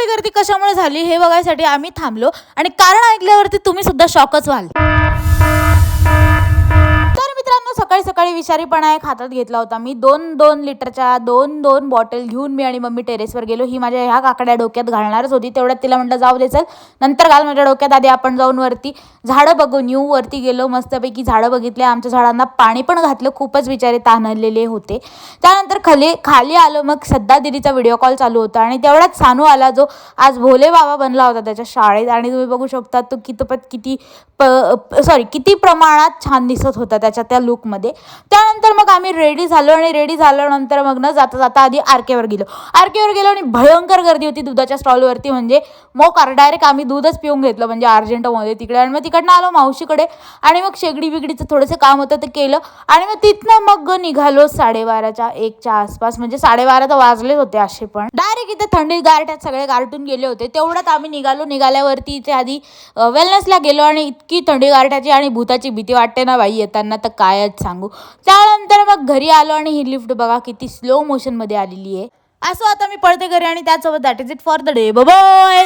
एवढी गर्दी कशामुळे झाली हे बघायसाठी आम्ही थांबलो आणि कारण ऐकल्यावरती तुम्ही सुद्धा शॉकच व्हाल। तर मित्रांनो, सकाळी सकाळी विषारीपणा एक हातात घेतला होता मी। 2-2 लिटरच्या 2-2 बॉटल घेऊन मी आणि मम्मी टेरेसवर गेलो। ही माझ्या ह्या काकड्या डोक्यात घालणारच होती, तेवढ्यात तिला म्हटलं जाऊ दे चल नंतर घाल माझ्या डोक्यात, आधी आपण जाऊन वरती झाडं बघून येऊ। वरती गेलो, मस्तपैकी झाडं बघितले, आमच्या झाडांना पाणी पण घातलं, खूपच बिचारे तान्हलेले होते। त्यानंतर खाली आलो, मग सध्या दीदीचा व्हिडिओ कॉल चालू होता आणि तेवढ्यात सानू आला जो आज भोले बाबा बनला होता त्याच्या शाळेत। आणि तुम्ही बघू शकता तो किती प्रमाणात छान दिसत होता त्याच्या त्या लुकमध्ये। त्यानंतर मग आम्ही रेडी झालो आणि रेडी झाल्यानंतर मग न जाता जाता आधी आरकेवर गेलो आणि भयंकर गर्दी होती दुधाच्या स्टॉलवरती, म्हणजे मोकार डायरेक्ट आम्ही दूधच पिऊन घेतलं म्हणजे अर्जंटमध्ये तिकडे। आणि मग तिकडनं आलो मावशीकडे आणि मग शेगडी बिगडीचं थोडंसं काम होतं ते केलं आणि मग तिथनं मग निघालो 12:30च्या 1च्या आसपास, म्हणजे 12:30 तर वाजलेच होते असे पण। डायरेक्ट इथे थंडीत गारठ्यात सगळे गारटून गेले होते, तेवढ्यात आम्ही निघाल्यावरती इथे आधी वेलनेसला गेलो आणि इतकी थंडी गारठ्याची आणि भूताची भीती वाटते ना बाई येताना तर कायच सांगू। त्यानंतर मग घरी आलो आणि ही लिफ्ट बघा किती स्लो मोशन मध्ये आलेली आहे। असो आता मी पळते घरी आणि त्याचसोबत that is it for the day, bye bye.